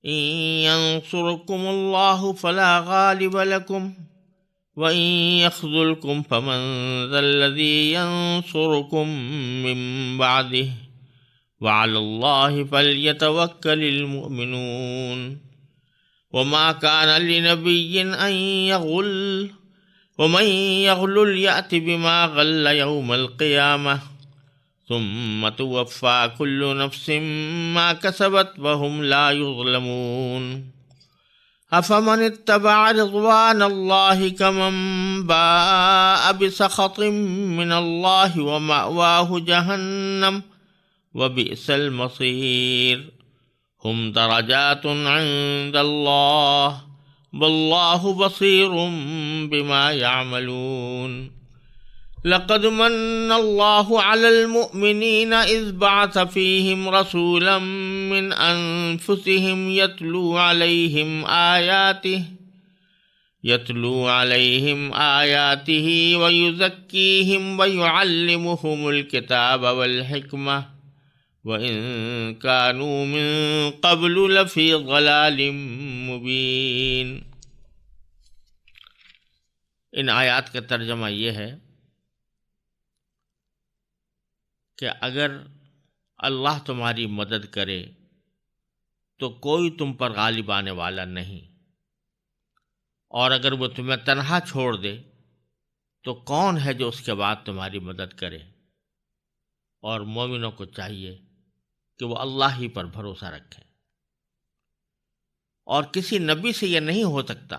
إن ينصركم الله فلا غالب لكم وإن يخذلكم فمن ذا الذي ينصركم من بعده وعلى الله فليتوكل المؤمنون وما كان لنبي أن يغل ومن يغلل يأت بما غل يوم القيامة ثم توفى كل نفس ما كسبت وهم لا يظلمون أفمن اتبع رضوان الله كمن باء بسخط من الله ومأواه جهنم وبئس المصير هم درجات عند الله والله بصير بما يعملون لقد من الله على المؤمنين إذ بعث فيهم رسولا من أنفسهم يتلو عليهم آياته ويزكيهم ويعلمهم الكتاب والحكمة وَإِن كَانُوا مِن قَبْلُ لَفِي ضَلَالٍ مُبِينٍ۔ ان آیات کا ترجمہ یہ ہے کہ اگر اللہ تمہاری مدد کرے تو کوئی تم پر غالب آنے والا نہیں، اور اگر وہ تمہیں تنہا چھوڑ دے تو کون ہے جو اس کے بعد تمہاری مدد کرے؟ اور مومنوں کو چاہیے کہ وہ اللہ ہی پر بھروسہ رکھیں، اور کسی نبی سے یہ نہیں ہو سکتا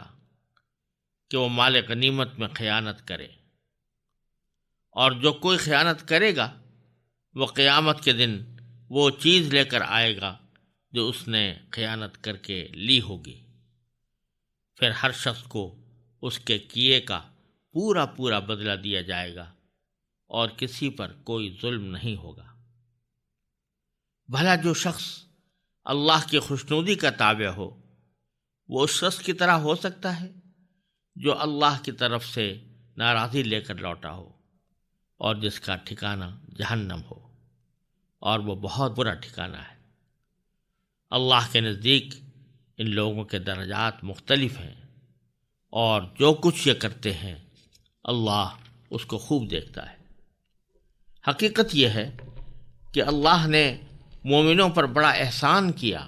کہ وہ مال غنیمت میں خیانت کرے، اور جو کوئی خیانت کرے گا وہ قیامت کے دن وہ چیز لے کر آئے گا جو اس نے خیانت کر کے لی ہوگی، پھر ہر شخص کو اس کے کیے کا پورا پورا بدلہ دیا جائے گا اور کسی پر کوئی ظلم نہیں ہوگا۔ بھلا جو شخص اللہ کی خوشنودی کا تابع ہو وہ اس شخص کی طرح ہو سکتا ہے جو اللہ کی طرف سے ناراضی لے کر لوٹا ہو اور جس کا ٹھکانہ جہنم ہو، اور وہ بہت برا ٹھکانہ ہے۔ اللہ کے نزدیک ان لوگوں کے درجات مختلف ہیں، اور جو کچھ یہ کرتے ہیں اللہ اس کو خوب دیکھتا ہے۔ حقیقت یہ ہے کہ اللہ نے مومنوں پر بڑا احسان کیا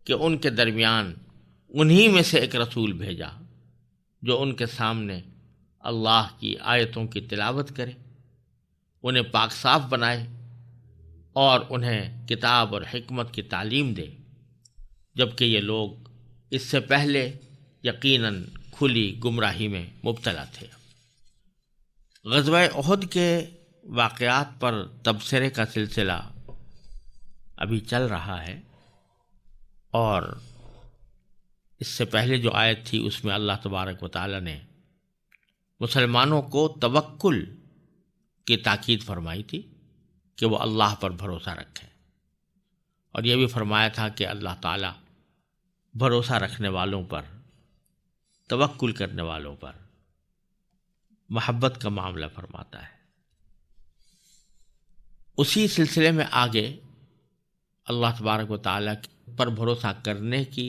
کہ ان کے درمیان انہی میں سے ایک رسول بھیجا جو ان کے سامنے اللہ کی آیتوں کی تلاوت کرے، انہیں پاک صاف بنائے اور انہیں کتاب اور حکمت کی تعلیم دے، جبکہ یہ لوگ اس سے پہلے یقیناً کھلی گمراہی میں مبتلا تھے۔ غزوہ احد کے واقعات پر تبصرے کا سلسلہ ابھی چل رہا ہے، اور اس سے پہلے جو آیت تھی اس میں اللہ تبارک و تعالی نے مسلمانوں کو توکل کی تاکید فرمائی تھی کہ وہ اللہ پر بھروسہ رکھیں، اور یہ بھی فرمایا تھا کہ اللہ تعالی بھروسہ رکھنے والوں پر، توکل کرنے والوں پر محبت کا معاملہ فرماتا ہے۔ اسی سلسلے میں آگے اللہ تبارک و تعالیٰ پر بھروسہ کرنے کی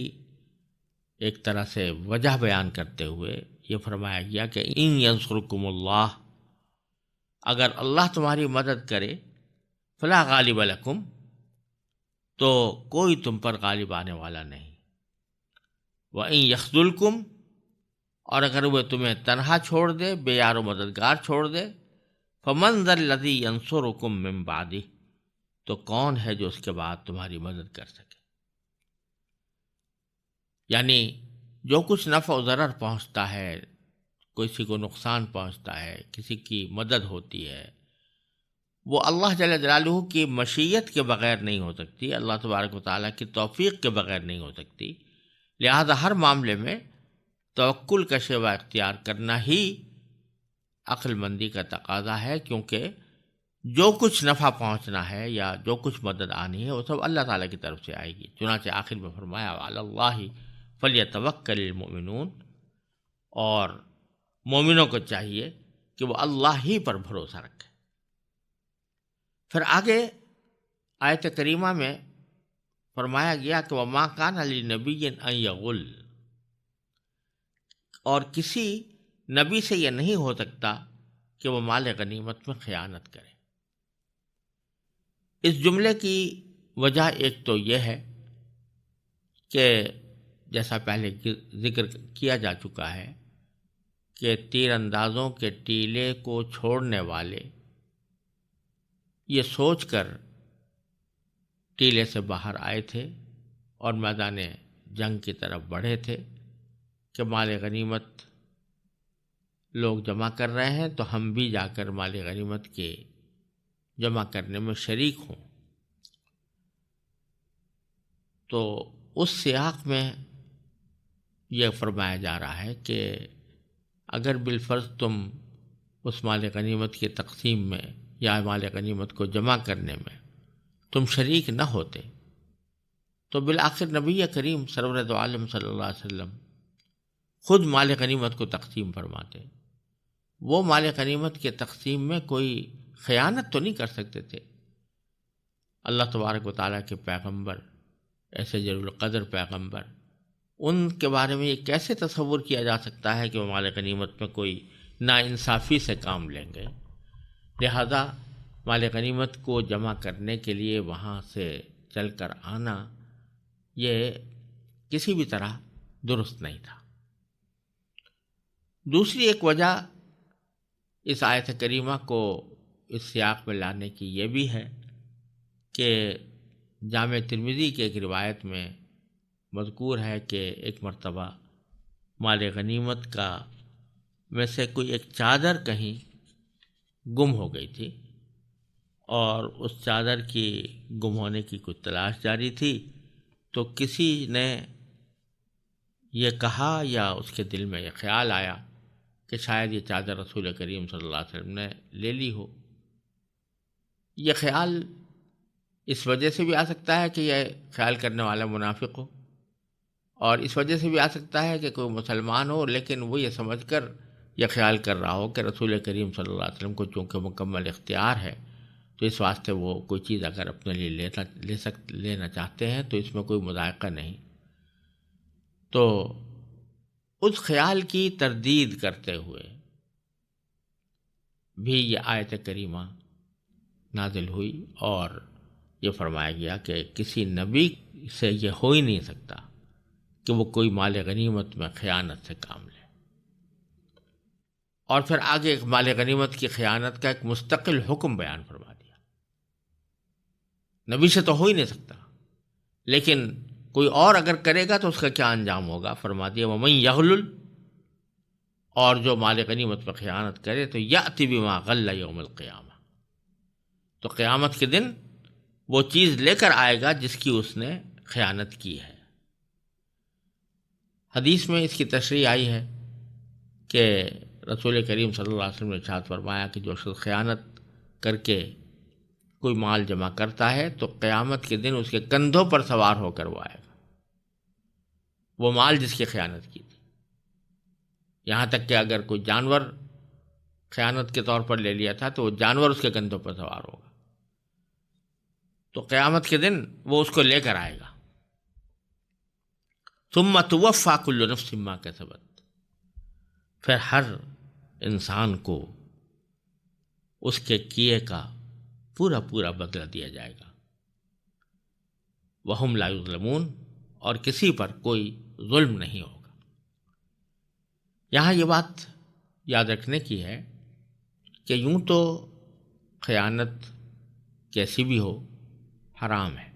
ایک طرح سے وجہ بیان کرتے ہوئے یہ فرمایا گیا کہ ان ینصرکم اللہ، اگر اللہ تمہاری مدد کرے، فلا غالب لکم، تو کوئی تم پر غالب آنے والا نہیں، وَإِن یخذلکم، اور اگر وہ تمہیں تنہا چھوڑ دے، بے یار و مددگار چھوڑ دے، فمن ذا الذی ینصرکم من بعدہ، تو کون ہے جو اس کے بعد تمہاری مدد کر سکے؟ یعنی جو کچھ نفع و ضرر پہنچتا ہے، کسی کو نقصان پہنچتا ہے، کسی کی مدد ہوتی ہے، وہ اللہ جل جلالہ کی مشیت کے بغیر نہیں ہو سکتی، اللہ تبارک و تعالیٰ کی توفیق کے بغیر نہیں ہو سکتی۔ لہذا ہر معاملے میں توکل کا شیوہ اختیار کرنا ہی عقل مندی کا تقاضا ہے، کیونکہ جو کچھ نفع پہنچنا ہے یا جو کچھ مدد آنی ہے وہ سب اللہ تعالیٰ کی طرف سے آئے گی۔ چنانچہ آخر میں فرمایا وعلی اللہ فلیتوکل المؤمنون، اور مومنوں کو چاہیے کہ وہ اللہ ہی پر بھروسہ رکھیں۔ پھر آگے آیت کریمہ میں فرمایا گیا کہ وما کان لنبی ان یغل، اور کسی نبی سے یہ نہیں ہو سکتا کہ وہ مال غنیمت میں خیانت کرے۔ اس جملے کی وجہ ایک تو یہ ہے کہ جیسا پہلے ذکر کیا جا چکا ہے کہ تیر اندازوں کے ٹیلے کو چھوڑنے والے یہ سوچ کر ٹیلے سے باہر آئے تھے اور میدان جنگ کی طرف بڑھے تھے کہ مال غنیمت لوگ جمع کر رہے ہیں تو ہم بھی جا کر مال غنیمت کے جمع کرنے میں شریک ہوں۔ تو اس سیاق میں یہ فرمایا جا رہا ہے کہ اگر بالفرض تم اس مال غنیمت کی تقسیم میں یا مال غنیمت کو جمع کرنے میں تم شریک نہ ہوتے تو بالآخر نبی کریم سرور دو عالم صلی اللہ علیہ وسلم خود مال غنیمت کو تقسیم فرماتے۔ وہ مال غنیمت کے تقسیم میں کوئی خیانت تو نہیں کر سکتے تھے۔ اللہ تبارک و تعالیٰ کے پیغمبر، ایسے جلیل القدر پیغمبر، ان کے بارے میں یہ کیسے تصور کیا جا سکتا ہے کہ وہ مال غنیمت میں کوئی ناانصافی سے کام لیں گے؟ لہذا مال غنیمت کو جمع کرنے کے لیے وہاں سے چل کر آنا یہ کسی بھی طرح درست نہیں تھا۔ دوسری ایک وجہ اس آیت کریمہ کو اس سیاق میں لانے کی یہ بھی ہے کہ جامع ترمذی کی ایک روایت میں مذکور ہے کہ ایک مرتبہ مال غنیمت کا میں سے کوئی ایک چادر کہیں گم ہو گئی تھی، اور اس چادر کی گم ہونے کی کوئی تلاش جاری تھی، تو کسی نے یہ کہا یا اس کے دل میں یہ خیال آیا کہ شاید یہ چادر رسول کریم صلی اللہ علیہ وسلم نے لے لی ہو۔ یہ خیال اس وجہ سے بھی آ سکتا ہے کہ یہ خیال کرنے والا منافق ہو، اور اس وجہ سے بھی آ سکتا ہے کہ کوئی مسلمان ہو لیکن وہ یہ سمجھ کر یہ خیال کر رہا ہو کہ رسول کریم صلی اللہ علیہ وسلم کو چونکہ مکمل اختیار ہے تو اس واسطے وہ کوئی چیز اگر اپنے لیے لینا چاہتے ہیں تو اس میں کوئی مذائقہ نہیں۔ تو اس خیال کی تردید کرتے ہوئے بھی یہ آیت کریمہ نازل ہوئی اور یہ فرمایا گیا کہ کسی نبی سے یہ ہو ہی نہیں سکتا کہ وہ کوئی مال غنیمت میں خیانت سے کام لے۔ اور پھر آگے ایک مال غنیمت کی خیانت کا ایک مستقل حکم بیان فرما دیا۔ نبی سے تو ہو ہی نہیں سکتا، لیکن کوئی اور اگر کرے گا تو اس کا کیا انجام ہوگا؟ فرما دیا وَمَن یغلل، اور جو مال غنیمت پر خیانت کرے تو یأتی بما غل یوم القیامہ، تو قیامت کے دن وہ چیز لے کر آئے گا جس کی اس نے خیانت کی ہے۔ حدیث میں اس کی تشریح آئی ہے کہ رسول کریم صلی اللہ علیہ وسلم نے ارشاد فرمایا کہ جو شخص خیانت کر کے کوئی مال جمع کرتا ہے تو قیامت کے دن اس کے کندھوں پر سوار ہو کر وہ آئے گا، وہ مال جس کی خیانت کی تھی۔ یہاں تک کہ اگر کوئی جانور خیانت کے طور پر لے لیا تھا تو وہ جانور اس کے کندھوں پر سوار ہوگا، تو قیامت کے دن وہ اس کو لے کر آئے گا۔ ثم توفی کل نفس ما کسبت، پھر ہر انسان کو اس کے کیے کا پورا پورا بدلہ دیا جائے گا۔ وہم لا یظلمون، اور کسی پر کوئی ظلم نہیں ہوگا۔ یہاں یہ بات یاد رکھنے کی ہے کہ یوں تو خیانت کیسی بھی ہو حرام ہے۔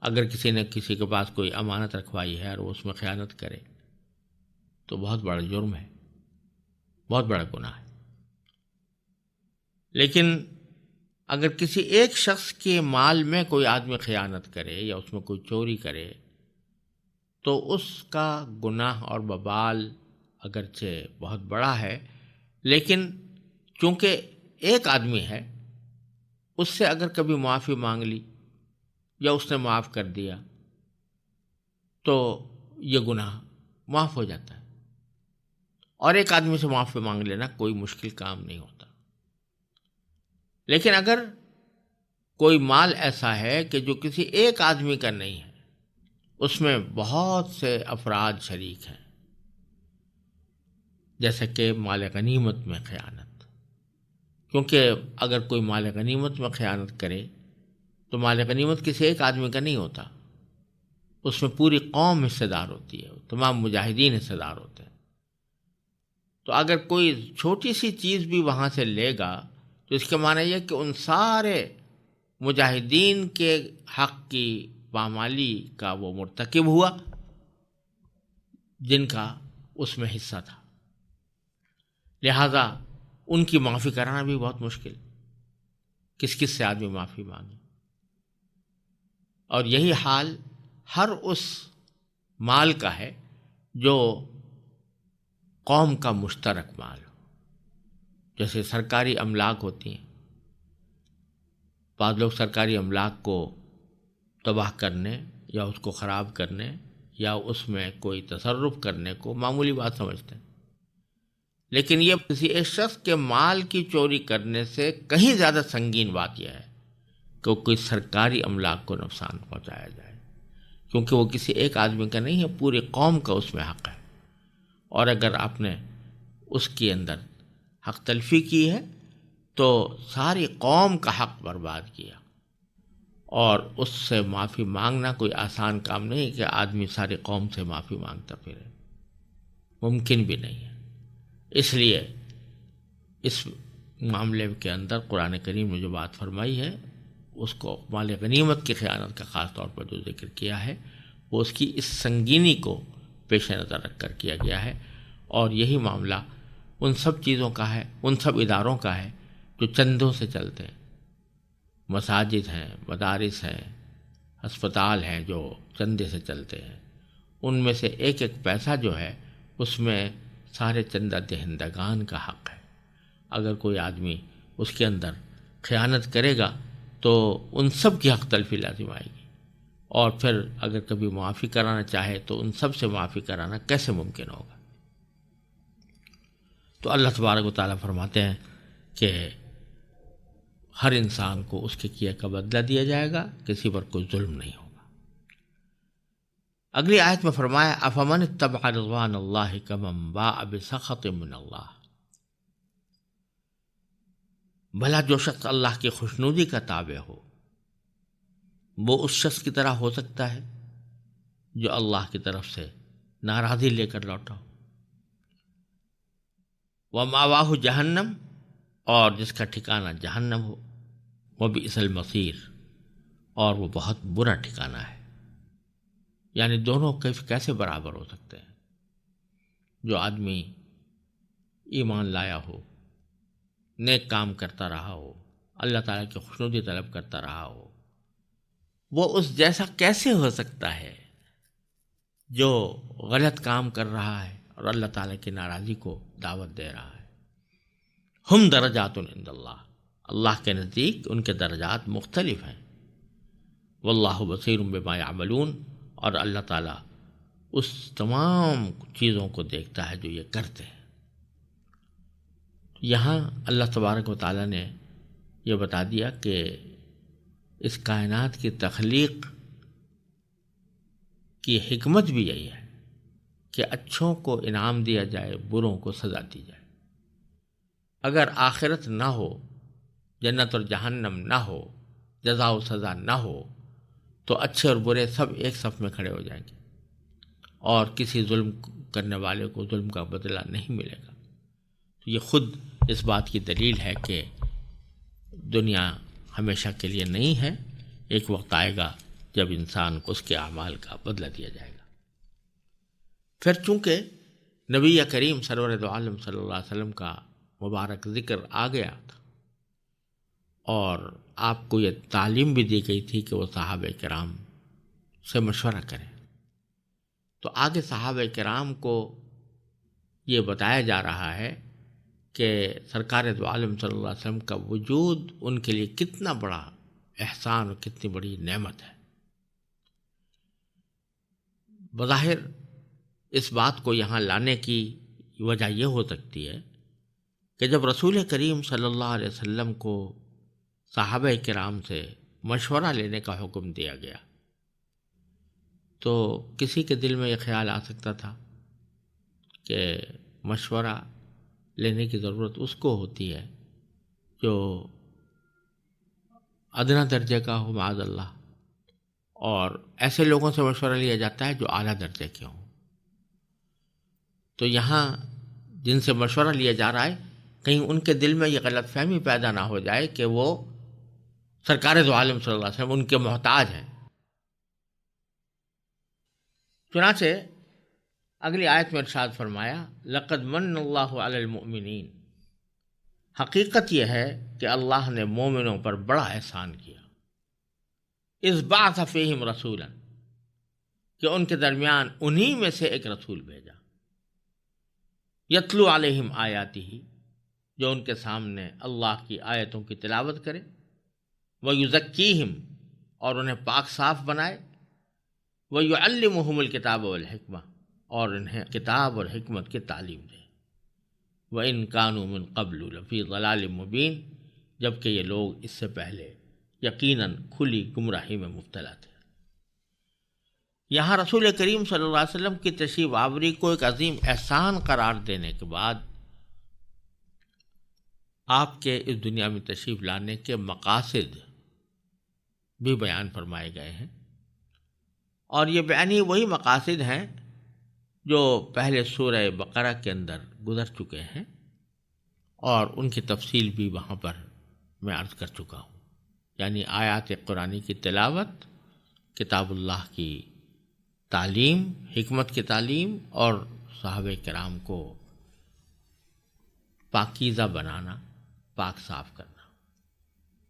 اگر کسی نے کسی کے پاس کوئی امانت رکھوائی ہے اور وہ اس میں خیانت کرے تو بہت بڑا جرم ہے، بہت بڑا گناہ ہے۔ لیکن اگر کسی ایک شخص کے مال میں کوئی آدمی خیانت کرے یا اس میں کوئی چوری کرے تو اس کا گناہ اور وبال اگرچہ بہت بڑا ہے، لیکن چونکہ ایک آدمی ہے، اس سے اگر کبھی معافی مانگ لی یا اس نے معاف کر دیا تو یہ گناہ معاف ہو جاتا ہے، اور ایک آدمی سے معافی مانگ لینا کوئی مشکل کام نہیں ہوتا۔ لیکن اگر کوئی مال ایسا ہے کہ جو کسی ایک آدمی کا نہیں ہے، اس میں بہت سے افراد شریک ہیں، جیسے کہ مال غنیمت میں خیانت، کیونکہ اگر کوئی مال غنیمت میں خیانت کرے تو مال غنیمت کسی ایک آدمی کا نہیں ہوتا، اس میں پوری قوم حصے دار ہوتی ہے، تمام مجاہدین حصے دار ہوتے ہیں۔ تو اگر کوئی چھوٹی سی چیز بھی وہاں سے لے گا تو اس کے معنی یہ کہ ان سارے مجاہدین کے حق کی پامالی کا وہ مرتکب ہوا جن کا اس میں حصہ تھا، لہذا ان کی معافی کرانا بھی بہت مشکل، کس کس سے آدمی معافی مانگے۔ اور یہی حال ہر اس مال کا ہے جو قوم کا مشترک مال ہو، جیسے سرکاری املاک ہوتی ہیں، بعض لوگ سرکاری املاک کو تباہ کرنے یا اس کو خراب کرنے یا اس میں کوئی تصرف کرنے کو معمولی بات سمجھتے ہیں، لیکن یہ کسی ایک شخص کے مال کی چوری کرنے سے کہیں زیادہ سنگین بات یہ ہے کہ کوئی سرکاری املاک کو نقصان پہنچایا جائے، کیونکہ وہ کسی ایک آدمی کا نہیں ہے، پوری قوم کا اس میں حق ہے، اور اگر آپ نے اس کے اندر حق تلفی کی ہے تو ساری قوم کا حق برباد کیا، اور اس سے معافی مانگنا کوئی آسان کام نہیں کہ آدمی ساری قوم سے معافی مانگتا پھرے، ممکن بھی نہیں ہے۔ اس لیے اس معاملے کے اندر قرآن کریم نے جو بات فرمائی ہے اس کو مال غنیمت کی خیانت کا خاص طور پر جو ذکر کیا ہے وہ اس کی اس سنگینی کو پیش نظر رکھ کر کیا گیا ہے، اور یہی معاملہ ان سب چیزوں کا ہے، ان سب اداروں کا ہے جو چندوں سے چلتے ہیں، مساجد ہیں، مدارس ہیں، ہسپتال ہیں جو چندے سے چلتے ہیں، ان میں سے ایک ایک پیسہ جو ہے اس میں سارے چندہ دہندگان کا حق ہے۔ اگر کوئی آدمی اس کے اندر خیانت کرے گا تو ان سب کی حق تلفی لازم آئے گی، اور پھر اگر کبھی معافی کرانا چاہے تو ان سب سے معافی کرانا کیسے ممکن ہوگا؟ تو اللہ تبارک و تعالیٰ فرماتے ہیں کہ ہر انسان کو اس کے کیے کا بدلہ دیا جائے گا، کسی پر کوئی ظلم نہیں ہوگا۔ اگلی آیت میں فرمایا افمن اتبع رضوان اللہ کمن باء بسخط من اللہ، بھلا جو شخص اللہ کی خوشنودی کا تابع ہو وہ اس شخص کی طرح ہو سکتا ہے جو اللہ کی طرف سے ناراضی لے کر لوٹا ہو؟ وَمَأْوَاهُ جہنم، اور جس کا ٹھکانہ جہنم ہو، وَبِئْسَ الْمَصِيرُ، اور وہ بہت برا ٹھکانہ ہے۔ یعنی دونوں کیسے برابر ہو سکتے ہیں؟ جو آدمی ایمان لایا ہو، نیک کام کرتا رہا ہو، اللہ تعالیٰ کی خوشنودی طلب کرتا رہا ہو، وہ اس جیسا کیسے ہو سکتا ہے جو غلط کام کر رہا ہے اور اللہ تعالیٰ کی ناراضی کو دعوت دے رہا ہے؟ ہم درجات عند اللہ، اللہ کے نزدیک ان کے درجات مختلف ہیں۔ واللہ بصیر بما یعملون، اور اللہ تعالیٰ اس تمام چیزوں کو دیکھتا ہے جو یہ کرتے ہیں۔ یہاں اللہ تبارک و تعالیٰ نے یہ بتا دیا کہ اس کائنات کی تخلیق کی حکمت بھی یہی ہے کہ اچھوں کو انعام دیا جائے، بروں کو سزا دی جائے۔ اگر آخرت نہ ہو، جنت اور جہنم نہ ہو، جزا و سزا نہ ہو، تو اچھے اور برے سب ایک صف میں کھڑے ہو جائیں گے، اور کسی ظلم کرنے والے کو ظلم کا بدلہ نہیں ملے گا۔ تو یہ خود اس بات کی دلیل ہے کہ دنیا ہمیشہ کے لیے نہیں ہے، ایک وقت آئے گا جب انسان کو اس کے اعمال کا بدلہ دیا جائے گا۔ پھر چونکہ نبی کریم سرور دو عالم صلی اللہ علیہ وسلم کا مبارک ذکر آ گیا تھا، اور آپ کو یہ تعلیم بھی دی گئی تھی کہ وہ صحابہ کرام سے مشورہ کریں، تو آگے صحابہ کرام کو یہ بتایا جا رہا ہے کہ سرکار دو عالم صلی اللہ علیہ وسلم کا وجود ان کے لیے کتنا بڑا احسان اور کتنی بڑی نعمت ہے۔ بظاہر اس بات کو یہاں لانے کی وجہ یہ ہو سکتی ہے کہ جب رسول کریم صلی اللہ علیہ وسلم کو صحابہ کرام سے مشورہ لینے کا حکم دیا گیا، تو کسی کے دل میں یہ خیال آ سکتا تھا کہ مشورہ لینے کی ضرورت اس کو ہوتی ہے جو ادنا درجے کا ہو معاذ اللہ، اور ایسے لوگوں سے مشورہ لیا جاتا ہے جو اعلیٰ درجے کے ہوں۔ تو یہاں جن سے مشورہ لیا جا رہا ہے کہیں ان کے دل میں یہ غلط فہمی پیدا نہ ہو جائے کہ وہ سرکار دو عالم صلی اللہ علیہ وسلم ان کے محتاج ہیں۔ چنانچہ اگلی آیت میں ارشاد فرمایا لقد من اللہ علی المؤمنین، حقیقت یہ ہے کہ اللہ نے مومنوں پر بڑا احسان کیا، اذ بعث فیہم رسولا، کہ ان کے درمیان انہی میں سے ایک رسول بھیجا، یتلو علیہم آیاتہ، جو ان کے سامنے اللہ کی آیتوں کی تلاوت کرے، ویزکیہم، اور انہیں پاک صاف بنائے، ویعلمہم الکتاب والحکمہ، اور انہیں کتاب اور حکمت کی تعلیم دے، وَإِن كَانُوا مِن قَبْلُ لَفِي ضَلَالٍ مُبِينٍ، جبکہ یہ لوگ اس سے پہلے یقیناً کھلی گمراہی میں مبتلا تھے۔ یہاں رسول کریم صلی اللہ علیہ وسلم کی تشریف آوری کو ایک عظیم احسان قرار دینے کے بعد آپ کے اس دنیا میں تشریف لانے کے مقاصد بھی بیان فرمائے گئے ہیں، اور یہ بیانی وہی مقاصد ہیں جو پہلے سورہ بقرہ کے اندر گزر چکے ہیں، اور ان کی تفصیل بھی وہاں پر میں عرض کر چکا ہوں، یعنی آیات قرآنی کی تلاوت، کتاب اللہ کی تعلیم، حکمت کی تعلیم، اور صحابہ کرام کو پاکیزہ بنانا، پاک صاف کرنا۔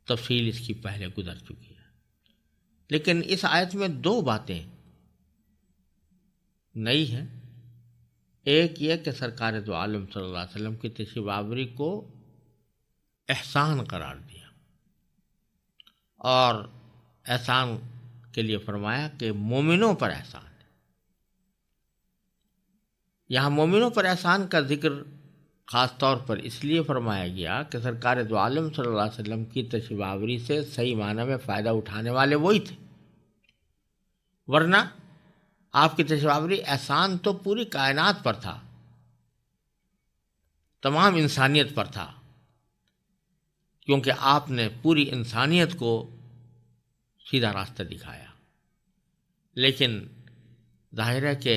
تفصیل اس کی پہلے گزر چکی ہے، لیکن اس آیت میں دو باتیں نئی ہیں۔ ایک یہ کہ سرکار دو عالم صلی اللہ علیہ وسلم کی تشریف آوری کو احسان قرار دیا، اور احسان کے لیے فرمایا کہ مومنوں پر احسان ہے۔ یہاں مومنوں پر احسان کا ذکر خاص طور پر اس لیے فرمایا گیا کہ سرکار دو عالم صلی اللہ علیہ وسلم کی تشریف آوری سے صحیح معنی میں فائدہ اٹھانے والے وہی تھے، ورنہ آپ کی تشریف آوری احسان تو پوری کائنات پر تھا، تمام انسانیت پر تھا، کیونکہ آپ نے پوری انسانیت کو سیدھا راستہ دکھایا۔ لیکن ظاہر ہے کہ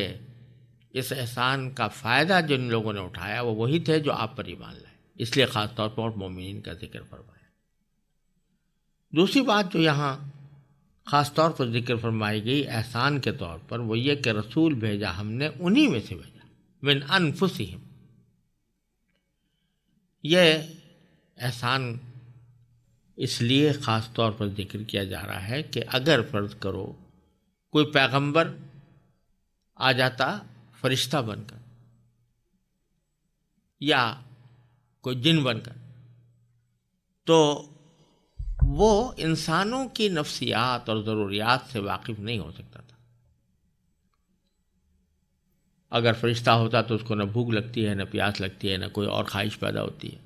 اس احسان کا فائدہ جن لوگوں نے اٹھایا وہ وہی تھے جو آپ پر ایمان لائے، اس لیے خاص طور پر مومنین کا ذکر فرمایا۔ دوسری بات جو یہاں خاص طور پر ذکر فرمائی گئی احسان کے طور پر، وہ یہ کہ رسول بھیجا ہم نے انہی میں سے بھیجا، من انفسہم۔ یہ احسان اس لیے خاص طور پر ذکر کیا جا رہا ہے کہ اگر فرض کرو کوئی پیغمبر آ جاتا فرشتہ بن کر یا کوئی جن بن کر، تو وہ انسانوں کی نفسیات اور ضروریات سے واقف نہیں ہو سکتا تھا۔ اگر فرشتہ ہوتا تو اس کو نہ بھوک لگتی ہے، نہ پیاس لگتی ہے، نہ کوئی اور خواہش پیدا ہوتی ہے،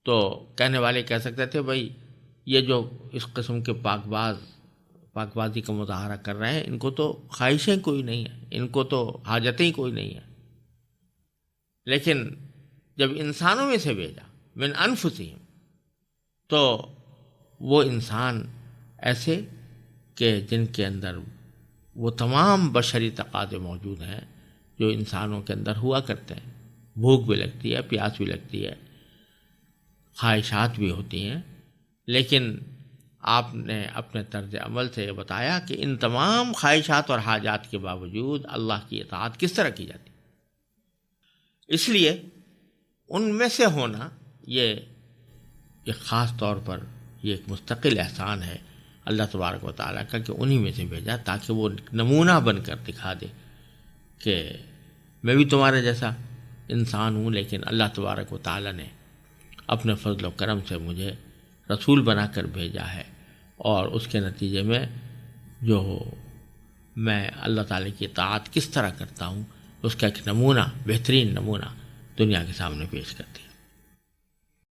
تو کہنے والے کہہ سکتے تھے بھائی یہ جو اس قسم کے پاک بازی کا مظاہرہ کر رہے ہیں، ان کو تو خواہشیں کوئی نہیں ہیں، ان کو تو حاجتیں کوئی نہیں ہیں۔ لیکن جب انسانوں میں سے بھیجا من انفسہم، تو وہ انسان ایسے کہ جن کے اندر وہ تمام بشری تقاضے موجود ہیں جو انسانوں کے اندر ہوا کرتے ہیں، بھوک بھی لگتی ہے، پیاس بھی لگتی ہے، خواہشات بھی ہوتی ہیں، لیکن آپ نے اپنے طرز عمل سے یہ بتایا کہ ان تمام خواہشات اور حاجات کے باوجود اللہ کی اطاعت کس طرح کی جاتی۔ اس لیے ان میں سے ہونا یہ ایک خاص طور پر یہ ایک مستقل احسان ہے اللہ تبارک و تعالیٰ کا، کہ انہی میں سے بھیجا تاکہ وہ نمونہ بن کر دکھا دے کہ میں بھی تمہارے جیسا انسان ہوں، لیکن اللہ تبارک و تعالیٰ نے اپنے فضل و کرم سے مجھے رسول بنا کر بھیجا ہے، اور اس کے نتیجے میں جو میں اللہ تعالیٰ کی اطاعت کس طرح کرتا ہوں اس کا ایک نمونہ، بہترین نمونہ دنیا کے سامنے پیش کرتی ہے۔